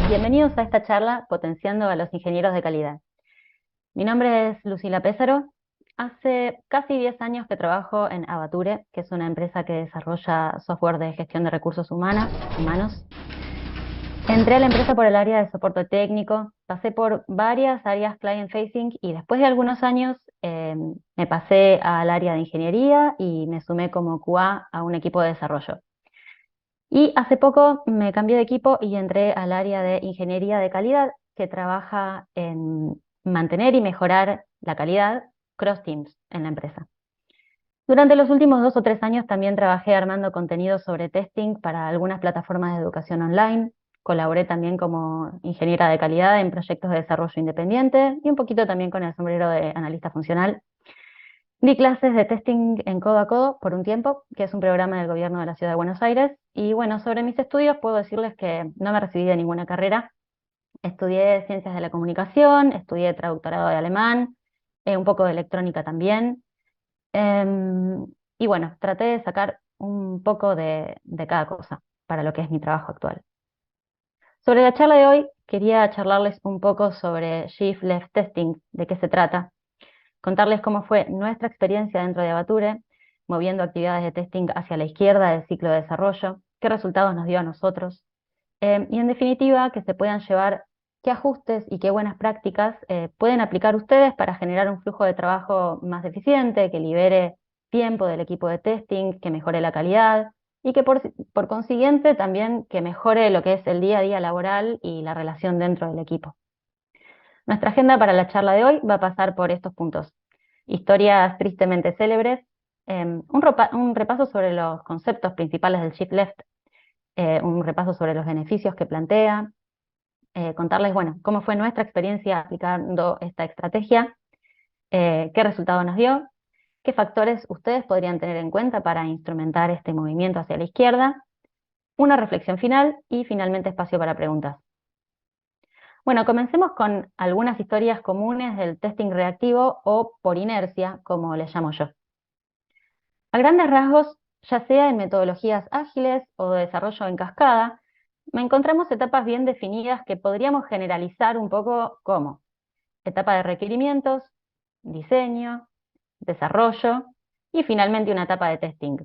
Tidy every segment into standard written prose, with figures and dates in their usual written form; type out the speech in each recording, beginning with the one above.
Bienvenidos a esta charla Potenciando a los Ingenieros de Calidad. Mi nombre es Lucila Pésaro. Hace casi 10 años que trabajo en Avature, que es una empresa que desarrolla software de gestión de recursos humanos. Entré a la empresa por el área de soporte técnico, pasé por varias áreas client facing y después de algunos años me pasé al área de ingeniería y me sumé como QA a un equipo de desarrollo. Y hace poco me cambié de equipo y entré al área de ingeniería de calidad, que trabaja en mantener y mejorar la calidad cross teams en la empresa. Durante los últimos 2 o 3 años también trabajé armando contenido sobre testing para algunas plataformas de educación online. Colaboré también como ingeniera de calidad en proyectos de desarrollo independiente y un poquito también con el sombrero de analista funcional. Di clases de testing en Codo a Codo por un tiempo, que es un programa del gobierno de la Ciudad de Buenos Aires. Y bueno, sobre mis estudios puedo decirles que no me recibí de ninguna carrera. Estudié ciencias de la comunicación, estudié traductorado de alemán, un poco de electrónica también. Em, y bueno, traté de sacar un poco de cada cosa para lo que es mi trabajo actual. Sobre la charla de hoy, quería charlarles un poco sobre Shift Left Testing, de qué se trata, contarles cómo fue nuestra experiencia dentro de Avature, moviendo actividades de testing hacia la izquierda del ciclo de desarrollo, qué resultados nos dio a nosotros, y en definitiva, que se puedan llevar qué ajustes y qué buenas prácticas pueden aplicar ustedes para generar un flujo de trabajo más eficiente, que libere tiempo del equipo de testing, que mejore la calidad y que por consiguiente también que mejore lo que es el día a día laboral y la relación dentro del equipo. Nuestra agenda para la charla de hoy va a pasar por estos puntos: historias tristemente célebres, un repaso sobre los conceptos principales del Shift Left, un repaso sobre los beneficios que plantea, contarles, bueno, cómo fue nuestra experiencia aplicando esta estrategia, qué resultado nos dio, qué factores ustedes podrían tener en cuenta para instrumentar este movimiento hacia la izquierda, una reflexión final y finalmente espacio para preguntas. Bueno, comencemos con algunas historias comunes del testing reactivo o por inercia, como le llamo yo. A grandes rasgos, ya sea en metodologías ágiles o de desarrollo en cascada, encontramos etapas bien definidas que podríamos generalizar un poco como etapa de requerimientos, diseño, desarrollo y finalmente una etapa de testing.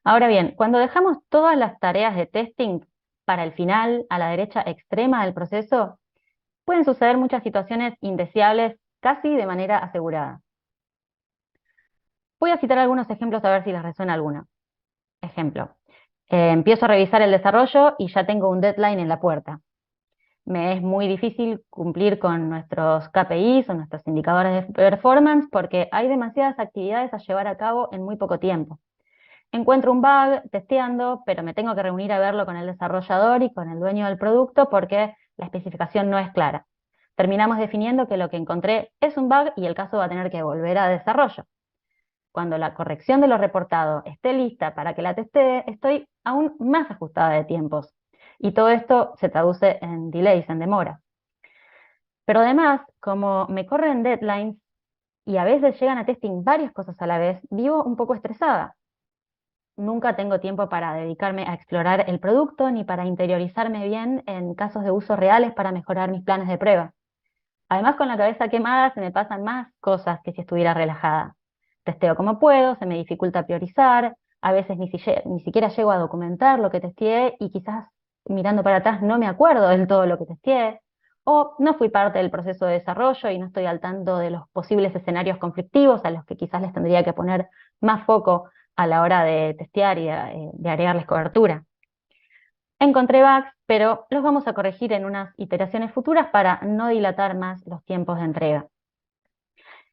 Ahora bien, cuando dejamos todas las tareas de testing para el final, a la derecha extrema del proceso, pueden suceder muchas situaciones indeseables casi de manera asegurada. Voy a citar algunos ejemplos a ver si les resuena alguno. Ejemplo, empiezo a revisar el desarrollo y ya tengo un deadline en la puerta. Me es muy difícil cumplir con nuestros KPIs o nuestros indicadores de performance porque hay demasiadas actividades a llevar a cabo en muy poco tiempo. Encuentro un bug testeando, pero me tengo que reunir a verlo con el desarrollador y con el dueño del producto porque la especificación no es clara. Terminamos definiendo que lo que encontré es un bug y el caso va a tener que volver a desarrollo. Cuando la corrección de lo reportado esté lista para que la testee, estoy aún más ajustada de tiempos. Y todo esto se traduce en delays, en demora. Pero además, como me corren deadlines y a veces llegan a testing varias cosas a la vez, vivo un poco estresada. Nunca tengo tiempo para dedicarme a explorar el producto ni para interiorizarme bien en casos de uso reales para mejorar mis planes de prueba. Además, con la cabeza quemada se me pasan más cosas que si estuviera relajada. Testeo como puedo, se me dificulta priorizar, a veces ni siquiera llego a documentar lo que testeé y quizás mirando para atrás no me acuerdo del todo lo que testeé, o no fui parte del proceso de desarrollo y no estoy al tanto de los posibles escenarios conflictivos a los que quizás les tendría que poner más foco a la hora de testear y de agregarles cobertura. Encontré bugs, pero los vamos a corregir en unas iteraciones futuras para no dilatar más los tiempos de entrega.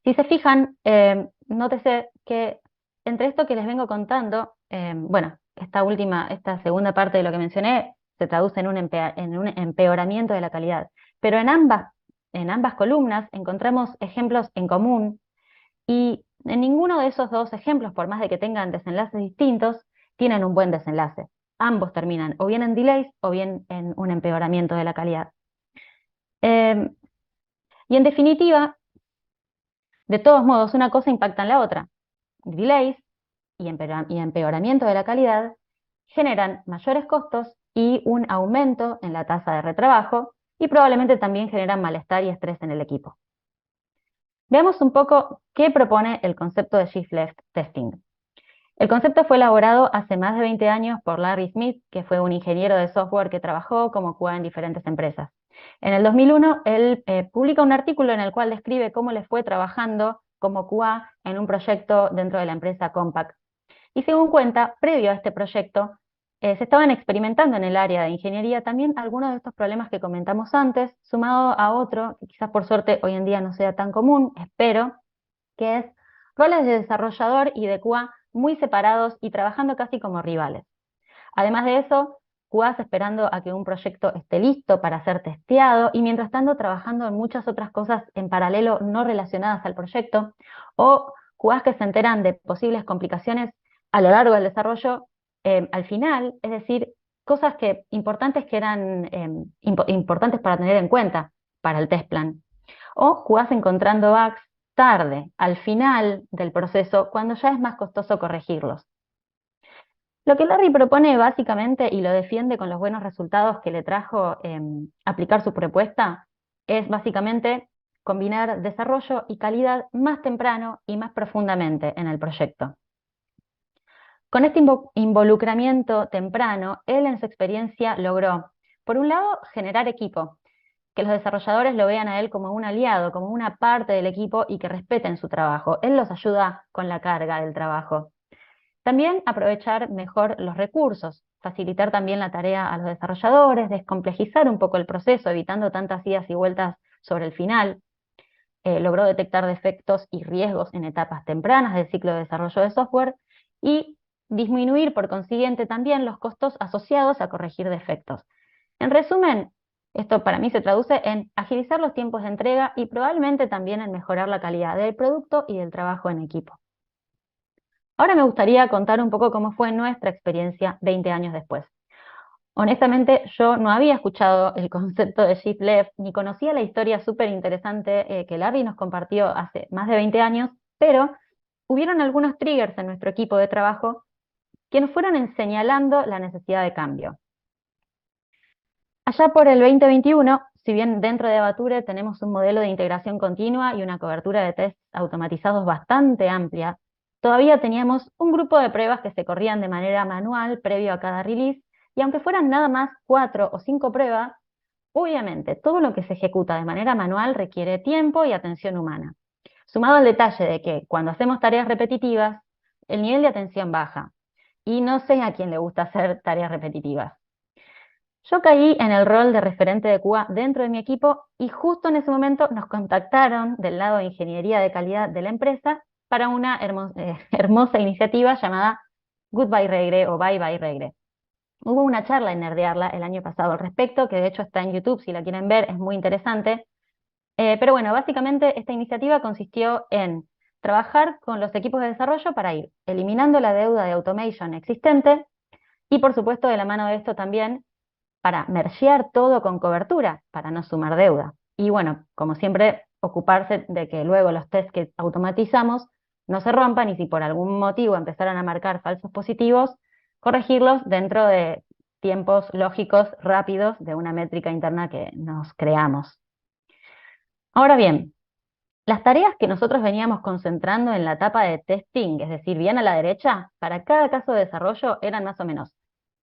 Si se fijan, nótese que entre esto que les vengo contando, bueno, esta segunda parte de lo que mencioné se traduce en un empeoramiento de la calidad, pero en ambas columnas encontramos ejemplos en común y en ninguno de esos dos ejemplos, por más de que tengan desenlaces distintos, tienen un buen desenlace. Ambos terminan o bien en delays o bien en un empeoramiento de la calidad. Eh, y en definitiva, de todos modos, una cosa impacta en la otra. Delays y empeoramiento de la calidad generan mayores costos y un aumento en la tasa de retrabajo, y probablemente también generan malestar y estrés en el equipo. Veamos un poco qué propone el concepto de Shift Left Testing. El concepto fue elaborado hace más de 20 años por Larry Smith, que fue un ingeniero de software que trabajó como QA en diferentes empresas. En el 2001, él publica un artículo en el cual describe cómo le fue trabajando como QA en un proyecto dentro de la empresa Compaq. Y según cuenta, previo a este proyecto, se estaban experimentando en el área de ingeniería también algunos de estos problemas que comentamos antes, sumado a otro, que quizás por suerte hoy en día no sea tan común, espero, que es roles de desarrollador y de QA muy separados y trabajando casi como rivales. Además de eso, QAs esperando a que un proyecto esté listo para ser testeado y mientras tanto trabajando en muchas otras cosas en paralelo no relacionadas al proyecto, o QAs que se enteran de posibles complicaciones a lo largo del desarrollo al final, es decir, cosas importantes que eran importantes para tener en cuenta para el test plan. O QAs encontrando bugs tarde, al final del proceso, cuando ya es más costoso corregirlos. Lo que Larry propone básicamente, y lo defiende con los buenos resultados que le trajo aplicar su propuesta, es básicamente combinar desarrollo y calidad más temprano y más profundamente en el proyecto. Con este involucramiento temprano, él en su experiencia logró, por un lado, generar equipo, que los desarrolladores lo vean a él como un aliado, como una parte del equipo y que respeten su trabajo. Él los ayuda con la carga del trabajo. También aprovechar mejor los recursos, facilitar también la tarea a los desarrolladores, descomplejizar un poco el proceso, evitando tantas idas y vueltas sobre el final. Logró detectar defectos y riesgos en etapas tempranas del ciclo de desarrollo de software y disminuir por consiguiente también los costos asociados a corregir defectos. En resumen, esto para mí se traduce en agilizar los tiempos de entrega y probablemente también en mejorar la calidad del producto y del trabajo en equipo. Ahora me gustaría contar un poco cómo fue nuestra experiencia 20 años después. Honestamente, yo no había escuchado el concepto de Shift Left, ni conocía la historia súper interesante que Larry nos compartió hace más de 20 años, pero hubieron algunos triggers en nuestro equipo de trabajo que nos fueron señalando la necesidad de cambio. Allá por el 2021, si bien dentro de Avature tenemos un modelo de integración continua y una cobertura de tests automatizados bastante amplia, todavía teníamos un grupo de pruebas que se corrían de manera manual previo a cada release, y aunque fueran nada más 4 o 5 pruebas, obviamente todo lo que se ejecuta de manera manual requiere tiempo y atención humana. Sumado al detalle de que cuando hacemos tareas repetitivas, el nivel de atención baja, y no sé a quién le gusta hacer tareas repetitivas. Yo caí en el rol de referente de QA dentro de mi equipo y justo en ese momento nos contactaron del lado de ingeniería de calidad de la empresa para una hermosa iniciativa llamada Goodbye Regre o Bye Bye Regre. Hubo una charla en Nerdearla el año pasado al respecto, que de hecho está en YouTube, si la quieren ver, es muy interesante. Pero bueno, básicamente esta iniciativa consistió en trabajar con los equipos de desarrollo para ir eliminando la deuda de automation existente y por supuesto de la mano de esto también para mergear todo con cobertura, para no sumar deuda. Y bueno, como siempre, ocuparse de que luego los tests que automatizamos no se rompan y si por algún motivo empezaran a marcar falsos positivos, corregirlos dentro de tiempos lógicos, rápidos, de una métrica interna que nos creamos. Ahora bien, las tareas que nosotros veníamos concentrando en la etapa de testing, es decir, bien a la derecha, para cada caso de desarrollo eran más o menos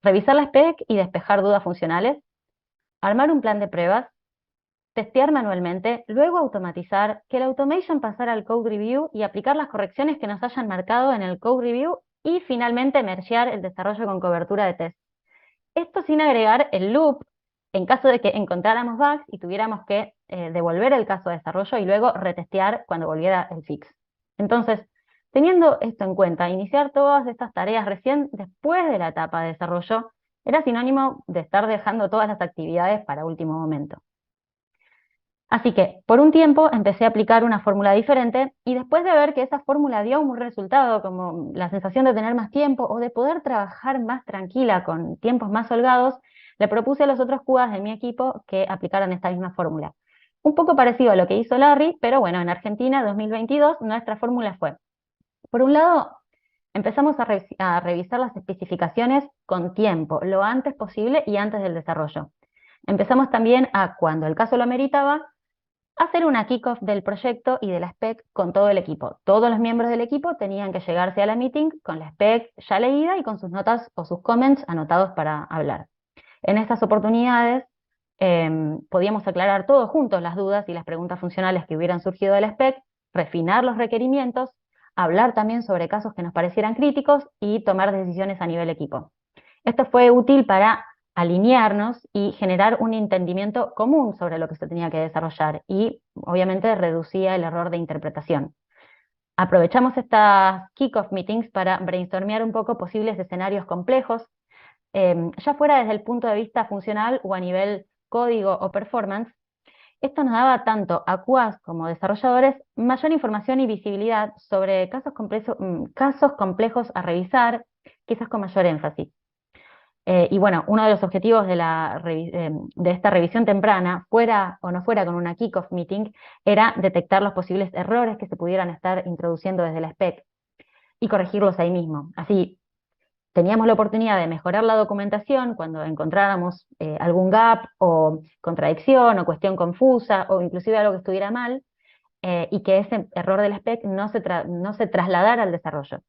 revisar la spec y despejar dudas funcionales, armar un plan de pruebas, testear manualmente, luego automatizar, que el automation pasara al code review y aplicar las correcciones que nos hayan marcado en el code review y finalmente mergear el desarrollo con cobertura de test. Esto sin agregar el loop en caso de que encontráramos bugs y tuviéramos que devolver el caso de desarrollo y luego retestear cuando volviera el fix. Entonces, teniendo esto en cuenta, iniciar todas estas tareas recién después de la etapa de desarrollo era sinónimo de estar dejando todas las actividades para último momento. Así que, por un tiempo, empecé a aplicar una fórmula diferente y después de ver que esa fórmula dio un resultado, como la sensación de tener más tiempo o de poder trabajar más tranquila con tiempos más holgados, le propuse a los otros QAs de mi equipo que aplicaran esta misma fórmula. Un poco parecido a lo que hizo Larry, pero bueno, en Argentina 2022 nuestra fórmula fue, por un lado, empezamos a revisar las especificaciones con tiempo, lo antes posible y antes del desarrollo. Empezamos también a, cuando el caso lo ameritaba, hacer una kickoff del proyecto y de la spec con todo el equipo. Todos los miembros del equipo tenían que llegarse a la meeting con la spec ya leída y con sus notas o sus comments anotados para hablar. En estas oportunidades podíamos aclarar todos juntos las dudas y las preguntas funcionales que hubieran surgido de la spec, refinar los requerimientos, hablar también sobre casos que nos parecieran críticos y tomar decisiones a nivel equipo. Esto fue útil para alinearnos y generar un entendimiento común sobre lo que se tenía que desarrollar y obviamente reducía el error de interpretación. Aprovechamos estas kick-off meetings para brainstormear un poco posibles escenarios complejos, ya fuera desde el punto de vista funcional o a nivel código o performance. Esto nos daba tanto a QAs como desarrolladores mayor información y visibilidad sobre casos complejos a revisar, quizás con mayor énfasis. Y bueno, uno de los objetivos de esta revisión temprana, fuera o no fuera con una kickoff meeting, era detectar los posibles errores que se pudieran estar introduciendo desde la spec y corregirlos ahí mismo. Así, teníamos la oportunidad de mejorar la documentación cuando encontráramos algún gap o contradicción o cuestión confusa o inclusive algo que estuviera mal, y que ese error del spec no se trasladara al desarrollo.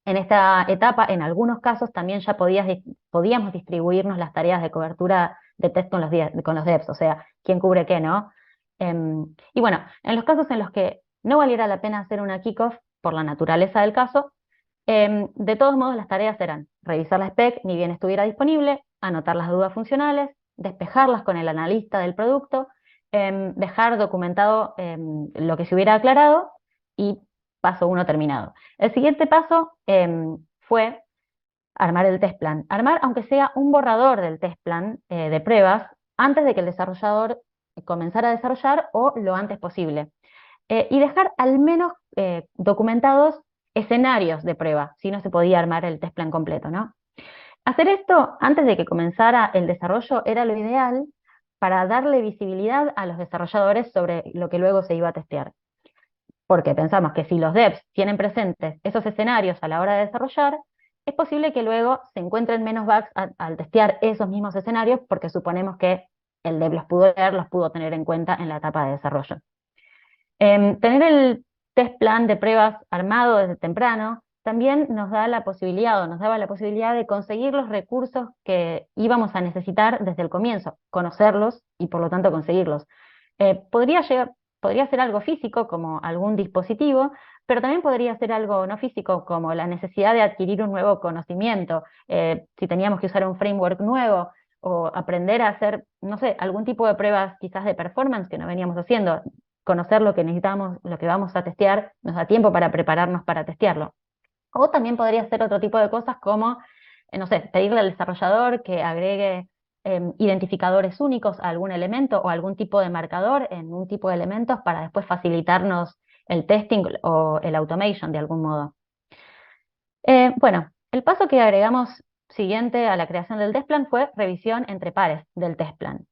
En esta etapa, en algunos casos, también ya podíamos distribuirnos las tareas de cobertura de test con los devs, o sea, quién cubre qué, ¿no? Y bueno, en los casos en los que no valiera la pena hacer una kickoff por la naturaleza del caso, de todos modos las tareas eran revisar la spec ni bien estuviera disponible, anotar las dudas funcionales, despejarlas con el analista del producto, dejar documentado lo que se hubiera aclarado y paso 1 terminado. El siguiente paso fue armar el test plan. Armar, aunque sea un borrador del test plan de pruebas, antes de que el desarrollador comenzara a desarrollar o lo antes posible. Y dejar al menos documentados escenarios de prueba, si no se podía armar el test plan completo, ¿no? Hacer esto antes de que comenzara el desarrollo era lo ideal para darle visibilidad a los desarrolladores sobre lo que luego se iba a testear. Porque pensamos que si los devs tienen presentes esos escenarios a la hora de desarrollar, es posible que luego se encuentren menos bugs al testear esos mismos escenarios porque suponemos que el dev los pudo leer, los pudo tener en cuenta en la etapa de desarrollo. Tener el test plan de pruebas armado desde temprano también nos da la posibilidad, o nos daba la posibilidad de conseguir los recursos que íbamos a necesitar desde el comienzo, conocerlos y por lo tanto conseguirlos. Podría ser algo físico como algún dispositivo, pero también podría ser algo no físico como la necesidad de adquirir un nuevo conocimiento, si teníamos que usar un framework nuevo o aprender a hacer, no sé, algún tipo de pruebas quizás de performance que no veníamos haciendo. Conocer lo que necesitamos, lo que vamos a testear, nos da tiempo para prepararnos para testearlo. O también podría ser otro tipo de cosas como, no sé, pedirle al desarrollador que agregue identificadores únicos a algún elemento o algún tipo de marcador en un tipo de elementos para después facilitarnos el testing o el automation de algún modo. Bueno, el paso que agregamos siguiente a la creación del test plan fue revisión entre pares del test plan.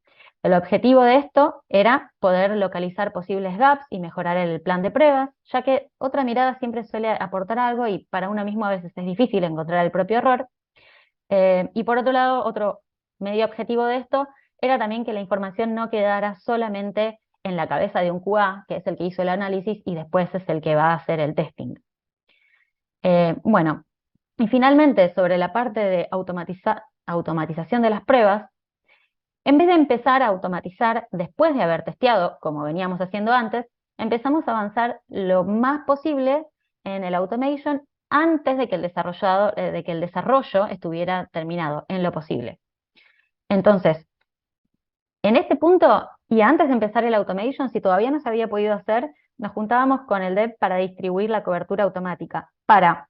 El objetivo de esto era poder localizar posibles gaps y mejorar el plan de pruebas, ya que otra mirada siempre suele aportar algo y para uno mismo a veces es difícil encontrar el propio error. Y por otro lado, otro medio objetivo de esto era también que la información no quedara solamente en la cabeza de un QA, que es el que hizo el análisis y después es el que va a hacer el testing. Bueno, y finalmente sobre la parte de automatización de las pruebas, en vez de empezar a automatizar después de haber testeado, como veníamos haciendo antes, empezamos a avanzar lo más posible en el automation antes de que el desarrollo estuviera terminado, en lo posible. Entonces, en este punto, y antes de empezar el automation, si todavía no se había podido hacer, nos juntábamos con el dev para distribuir la cobertura automática, para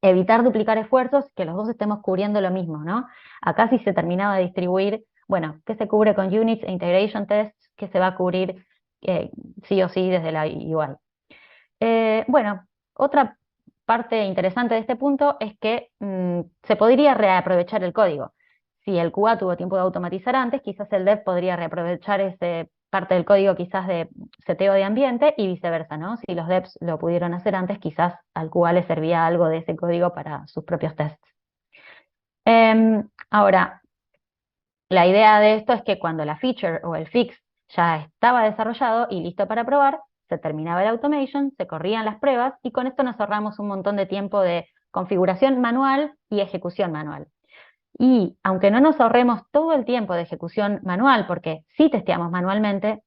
evitar duplicar esfuerzos, que los dos estemos cubriendo lo mismo, ¿no? Acá sí se terminaba de distribuir, bueno, qué se cubre con units e integration tests, qué se va a cubrir sí o sí desde la UI. Bueno, otra parte interesante de este punto es que se podría reaprovechar el código. Si el QA tuvo tiempo de automatizar antes, quizás el dev podría reaprovechar esa parte del código quizás de seteo de ambiente y viceversa, ¿no? Si los devs lo pudieron hacer antes, quizás al QA le servía algo de ese código para sus propios tests. Ahora, la idea de esto es que cuando la feature o el fix ya estaba desarrollado y listo para probar, se terminaba el automation, se corrían las pruebas y con esto nos ahorramos un montón de tiempo de configuración manual y ejecución manual. Y aunque no nos ahorremos todo el tiempo de ejecución manual, porque sí testeamos manualmente,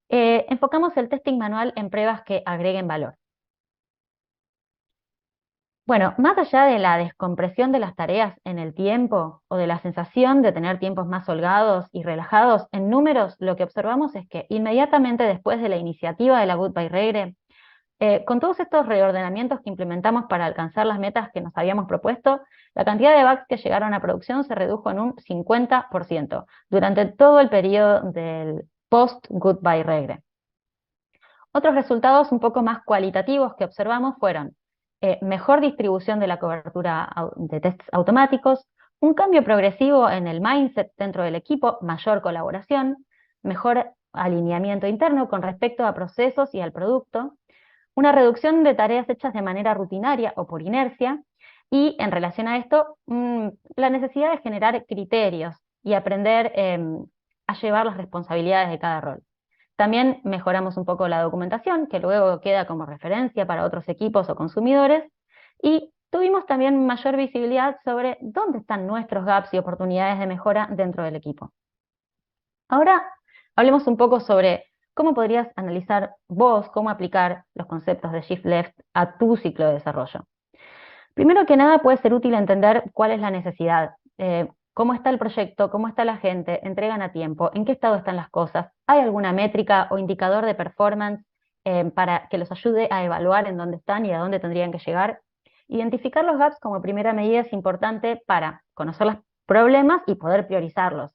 enfocamos el testing manual en pruebas que agreguen valor. Bueno, más allá de la descompresión de las tareas en el tiempo o de la sensación de tener tiempos más holgados y relajados, en números lo que observamos es que inmediatamente después de la iniciativa de la Goodbye Regre, con todos estos reordenamientos que implementamos para alcanzar las metas que nos habíamos propuesto, la cantidad de bugs que llegaron a producción se redujo en un 50% durante todo el periodo del post-Goodbye Regre. Otros resultados un poco más cualitativos que observamos fueron mejor distribución de la cobertura de tests automáticos, un cambio progresivo en el mindset dentro del equipo, mayor colaboración, mejor alineamiento interno con respecto a procesos y al producto, una reducción de tareas hechas de manera rutinaria o por inercia, y en relación a esto, la necesidad de generar criterios y aprender a llevar las responsabilidades de cada rol. También mejoramos un poco la documentación, que luego queda como referencia para otros equipos o consumidores, y tuvimos también mayor visibilidad sobre dónde están nuestros gaps y oportunidades de mejora dentro del equipo. Ahora hablemos un poco sobre cómo podrías analizar vos, cómo aplicar los conceptos de Shift Left a tu ciclo de desarrollo. Primero que nada, puede ser útil entender cuál es la necesidad, cómo está el proyecto, cómo está la gente, entregan a tiempo, en qué estado están las cosas, ¿hay alguna métrica o indicador de performance para que los ayude a evaluar en dónde están y a dónde tendrían que llegar? Identificar los gaps como primera medida es importante para conocer los problemas y poder priorizarlos,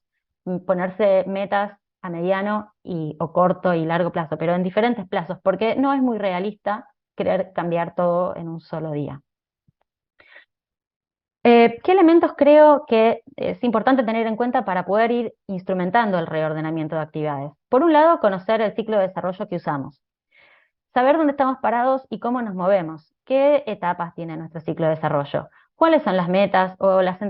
ponerse metas a mediano o corto y largo plazo, pero en diferentes plazos, porque no es muy realista querer cambiar todo en un solo día. ¿Qué elementos creo que es importante tener en cuenta para poder ir instrumentando el reordenamiento de actividades? Por un lado, conocer el ciclo de desarrollo que usamos. Saber dónde estamos parados y cómo nos movemos. ¿Qué etapas tiene nuestro ciclo de desarrollo? ¿Cuáles son las metas o los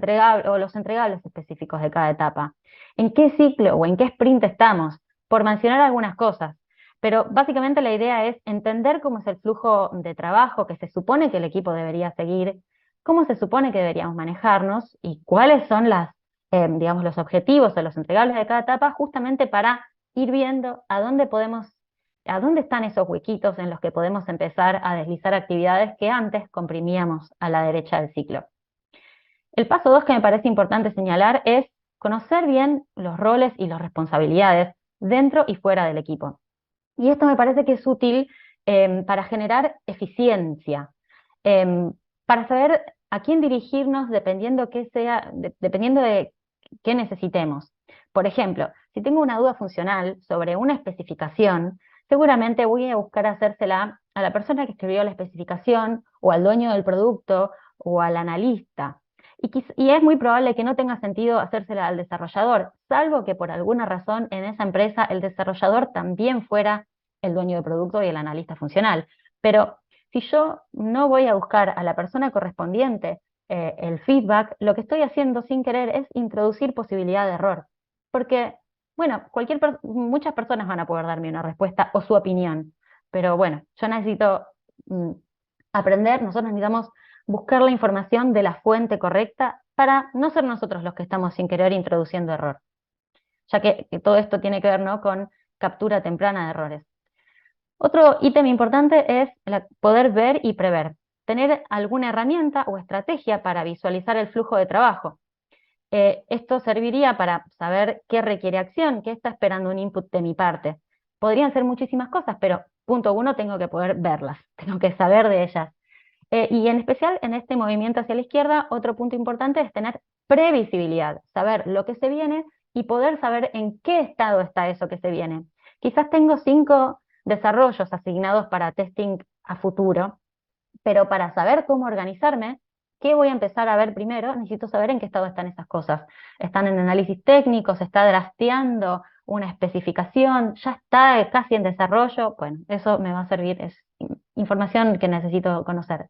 entregables específicos de cada etapa? ¿En qué ciclo o en qué sprint estamos? Por mencionar algunas cosas. Pero básicamente la idea es entender cómo es el flujo de trabajo que se supone que el equipo debería seguir, cómo se supone que deberíamos manejarnos y cuáles son digamos, los objetivos o los entregables de cada etapa, justamente para ir viendo a dónde están esos huequitos en los que podemos empezar a deslizar actividades que antes comprimíamos a la derecha del ciclo. El paso 2 que me parece importante señalar es conocer bien los roles y las responsabilidades dentro y fuera del equipo. Y esto me parece que es útil para generar eficiencia, para saber a quién dirigirnos dependiendo de qué necesitemos. Por ejemplo, si tengo una duda funcional sobre una especificación, seguramente voy a buscar hacérsela a la persona que escribió la especificación, o al dueño del producto, o al analista. Y es muy probable que no tenga sentido hacérsela al desarrollador, salvo que por alguna razón en esa empresa el desarrollador también fuera el dueño del producto y el analista funcional. Pero si yo no voy a buscar a la persona correspondiente el feedback, lo que estoy haciendo sin querer es introducir posibilidad de error. Porque, bueno, muchas personas van a poder darme una respuesta o su opinión, pero bueno, yo necesito aprender, nosotros necesitamos buscar la información de la fuente correcta para no ser nosotros los que estamos sin querer introduciendo error, ya que todo esto tiene que ver, ¿no?, con captura temprana de errores. Otro ítem importante es poder ver y prever, tener alguna herramienta o estrategia para visualizar el flujo de trabajo. Esto serviría para saber qué requiere acción, qué está esperando un input de mi parte. Podrían ser muchísimas cosas, pero punto 1, tengo que poder verlas, tengo que saber de ellas. Y en especial en este movimiento hacia la izquierda, otro punto importante es tener previsibilidad, saber lo que se viene y poder saber en qué estado está eso que se viene. Quizás tengo 5 desarrollos asignados para testing a futuro, pero para saber cómo organizarme, ¿qué voy a empezar a ver primero? Necesito saber en qué estado están esas cosas. ¿Están en análisis técnico? ¿Se está drafteando? una especificación, ya está casi en desarrollo, bueno, eso me va a servir, es información que necesito conocer.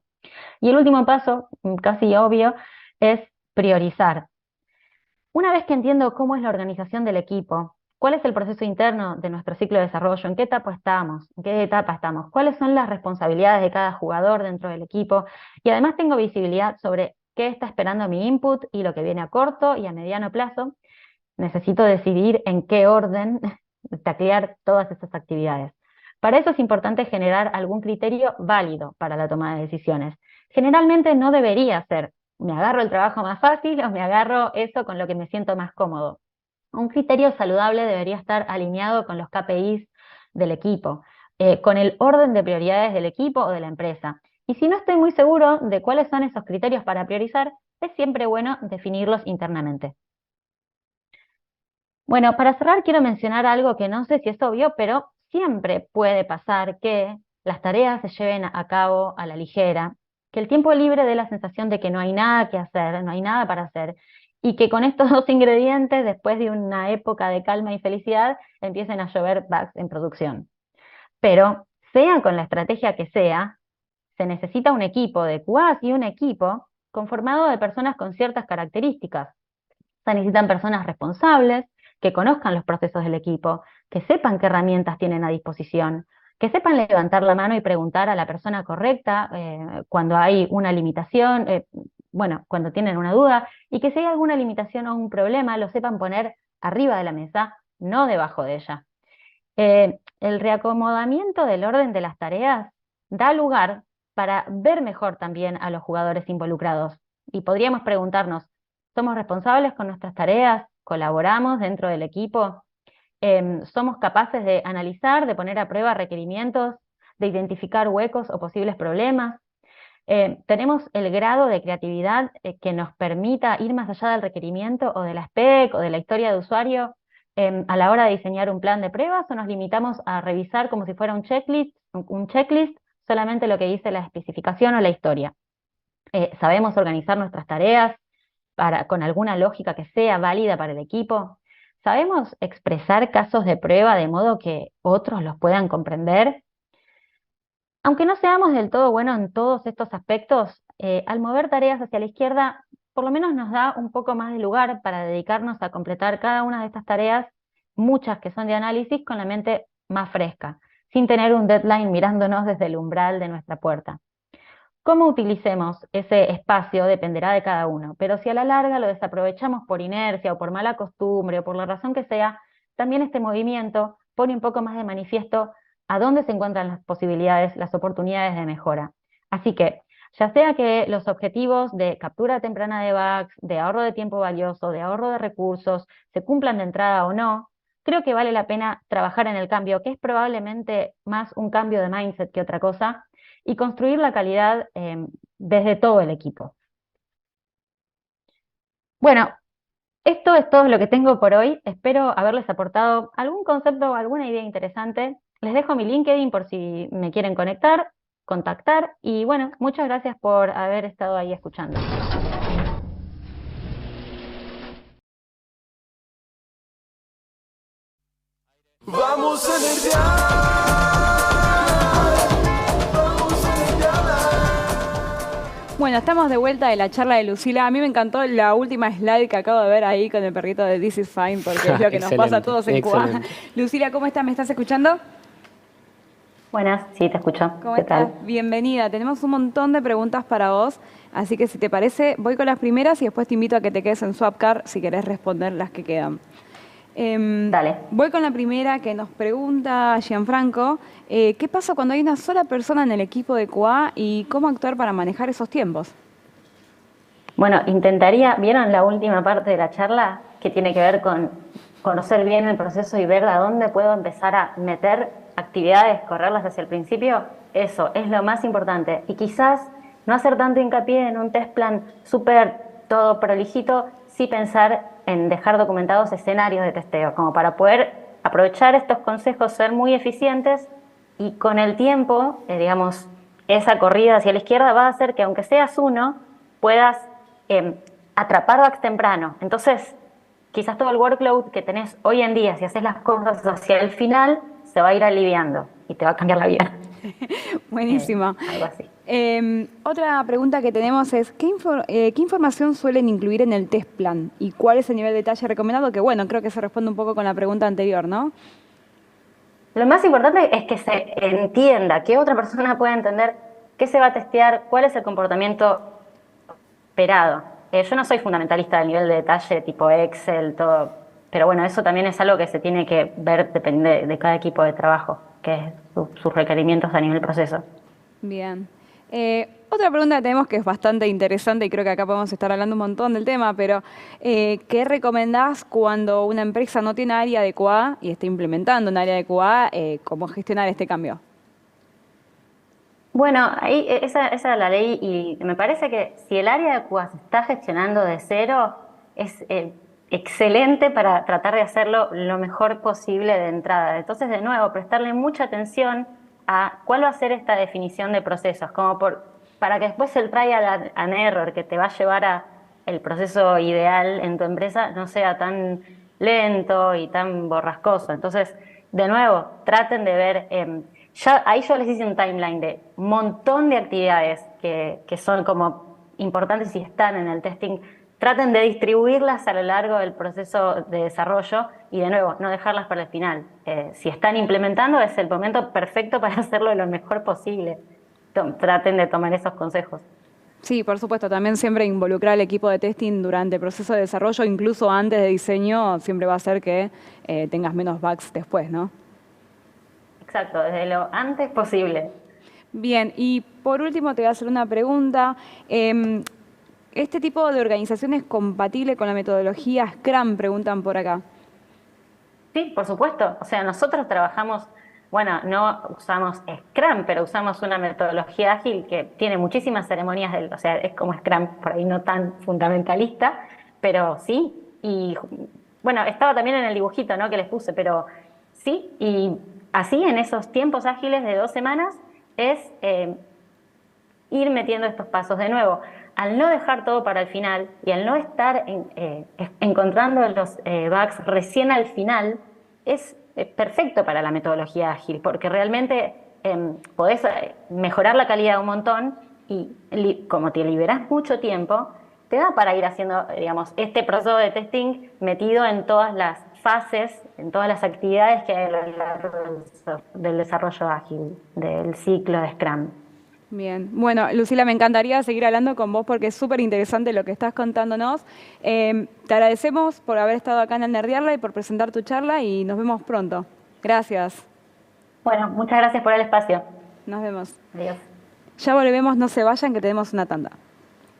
Y el último paso, casi obvio, es priorizar. Una vez que entiendo cómo es la organización del equipo, cuál es el proceso interno de nuestro ciclo de desarrollo, en qué etapa estamos, cuáles son las responsabilidades de cada jugador dentro del equipo, y además tengo visibilidad sobre qué está esperando mi input y lo que viene a corto y a mediano plazo, necesito decidir en qué orden taclear todas esas actividades. Para eso es importante generar algún criterio válido para la toma de decisiones. Generalmente no debería ser, me agarro el trabajo más fácil o me agarro eso con lo que me siento más cómodo. Un criterio saludable debería estar alineado con los KPIs del equipo, con el orden de prioridades del equipo o de la empresa. Y si no estoy muy seguro de cuáles son esos criterios para priorizar, es siempre bueno definirlos internamente. Bueno, para cerrar quiero mencionar algo que no sé si es obvio, pero siempre puede pasar que las tareas se lleven a cabo a la ligera, que el tiempo libre dé la sensación de que no hay nada que hacer, no hay nada para hacer, y que con estos dos ingredientes, después de una época de calma y felicidad, empiecen a llover bugs en producción. Pero, sea con la estrategia que sea, se necesita un equipo de QAs y un equipo conformado de personas con ciertas características. Se necesitan personas responsables, que conozcan los procesos del equipo, que sepan qué herramientas tienen a disposición, que sepan levantar la mano y preguntar a la persona correcta cuando hay una limitación, bueno, cuando tienen una duda, y que si hay alguna limitación o un problema, lo sepan poner arriba de la mesa, no debajo de ella. El reacomodamiento del orden de las tareas da lugar para ver mejor también a los jugadores involucrados. Y podríamos preguntarnos, ¿somos responsables con nuestras tareas? ¿Colaboramos dentro del equipo? ¿Somos capaces de analizar, de poner a prueba requerimientos, de identificar huecos o posibles problemas? ¿Tenemos el grado de creatividad que nos permita ir más allá del requerimiento o de la spec o de la historia de usuario a la hora de diseñar un plan de pruebas, o nos limitamos a revisar como si fuera un checklist solamente lo que dice la especificación o la historia? ¿Sabemos organizar nuestras tareas con alguna lógica que sea válida para el equipo? ¿Sabemos expresar casos de prueba de modo que otros los puedan comprender? Aunque no seamos del todo buenos en todos estos aspectos, al mover tareas hacia la izquierda, por lo menos nos da un poco más de lugar para dedicarnos a completar cada una de estas tareas, muchas que son de análisis, con la mente más fresca, sin tener un deadline mirándonos desde el umbral de nuestra puerta. Cómo utilicemos ese espacio dependerá de cada uno, pero si a la larga lo desaprovechamos por inercia o por mala costumbre o por la razón que sea, también este movimiento pone un poco más de manifiesto a dónde se encuentran las posibilidades, las oportunidades de mejora. Así que, ya sea que los objetivos de captura temprana de bugs, de ahorro de tiempo valioso, de ahorro de recursos, se cumplan de entrada o no, creo que vale la pena trabajar en el cambio, que es probablemente más un cambio de mindset que otra cosa, y construir la calidad desde todo el equipo. Bueno, esto es todo lo que tengo por hoy. Espero haberles aportado algún concepto o alguna idea interesante. Les dejo mi LinkedIn por si me quieren conectar, contactar, y bueno, muchas gracias por haber estado ahí escuchando. Vamos a nerdear. Vamos a nerdear. Bueno, estamos de vuelta de la charla de Lucila. A mí me encantó la última slide que acabo de ver ahí con el perrito de This is Fine, porque es lo que nos pasa a todos en Cuba. Lucila, ¿cómo estás? ¿Me estás escuchando? Buenas, sí, te escucho. ¿Cómo ¿Qué estás? tal? Bienvenida. Tenemos un montón de preguntas para vos, así que si te parece, voy con las primeras y después te invito a que te quedes en Swapcar si querés responder las que quedan. Dale. Voy con la primera que nos pregunta Gianfranco. ¿Qué pasa cuando hay una sola persona en el equipo de QA y cómo actuar para manejar esos tiempos? Bueno, ¿vieron la última parte de la charla que tiene que ver con conocer bien el proceso y ver a dónde puedo empezar a meter actividades, correrlas hacia el principio? Eso es lo más importante. Y quizás no hacer tanto hincapié en un test plan súper todo prolijito, sí pensar en dejar documentados escenarios de testeo, como para poder aprovechar estos consejos, ser muy eficientes, y con el tiempo, digamos, esa corrida hacia la izquierda va a hacer que aunque seas uno, puedas atrapar bugs temprano. Entonces, quizás todo el workload que tenés hoy en día, si haces las cosas hacia el final, se va a ir aliviando y te va a cambiar la vida. Buenísimo. Algo así. Otra pregunta que tenemos es, ¿qué información suelen incluir en el test plan? ¿Y cuál es el nivel de detalle recomendado? Que bueno, creo que se responde un poco con la pregunta anterior, ¿no? Lo más importante es que se entienda, que otra persona pueda entender qué se va a testear, cuál es el comportamiento esperado. Yo no soy fundamentalista del nivel de detalle tipo Excel, todo, pero bueno, eso también es algo que se tiene que ver, depende de cada equipo de trabajo, que es sus requerimientos a nivel proceso. Bien. Otra pregunta que tenemos que es bastante interesante y creo que acá podemos estar hablando un montón del tema, pero ¿qué recomendás cuando una empresa no tiene área de QA y está implementando un área de QA? ¿Cómo gestionar este cambio? Bueno, ahí esa es la ley y me parece que si el área de QA se está gestionando de cero, es excelente para tratar de hacerlo lo mejor posible de entrada. Entonces, de nuevo, prestarle mucha atención a cuál va a ser esta definición de procesos, como para que después el trial and error que te va a llevar a el proceso ideal en tu empresa no sea tan lento y tan borrascoso. Entonces, de nuevo, traten de ver, ahí yo les hice un timeline de un montón de actividades que son como importantes y están en el testing. Traten de distribuirlas a lo largo del proceso de desarrollo y de nuevo, no dejarlas para el final. Si están implementando es el momento perfecto para hacerlo lo mejor posible. Traten de tomar esos consejos. Sí, por supuesto, también siempre involucrar al equipo de testing durante el proceso de desarrollo, incluso antes de diseño, siempre va a hacer que tengas menos bugs después, ¿no? Exacto, desde lo antes posible. Bien, y por último te voy a hacer una pregunta. ¿Este tipo de organización es compatible con la metodología Scrum? Preguntan por acá. Sí, por supuesto. O sea, nosotros trabajamos, bueno, no usamos Scrum, pero usamos una metodología ágil que tiene muchísimas ceremonias, o sea, es como Scrum, por ahí no tan fundamentalista, pero sí. Y bueno, estaba también en el dibujito, ¿no? Que les puse, pero sí. Y así en esos tiempos ágiles de 2 semanas es ir metiendo estos pasos de nuevo. Al no dejar todo para el final y al no estar encontrando los bugs recién al final, es perfecto para la metodología ágil, porque realmente podés mejorar la calidad un montón y como te liberás mucho tiempo, te da para ir haciendo, digamos, este proceso de testing metido en todas las fases, en todas las actividades que hay a lo largo del desarrollo ágil, del ciclo de Scrum. Bien, bueno, Lucila, me encantaría seguir hablando con vos porque es súper interesante lo que estás contándonos. Te agradecemos por haber estado acá en el Nerdearla y por presentar tu charla y nos vemos pronto. Gracias. Bueno, muchas gracias por el espacio. Nos vemos. Adiós. Ya volvemos, no se vayan que tenemos una tanda.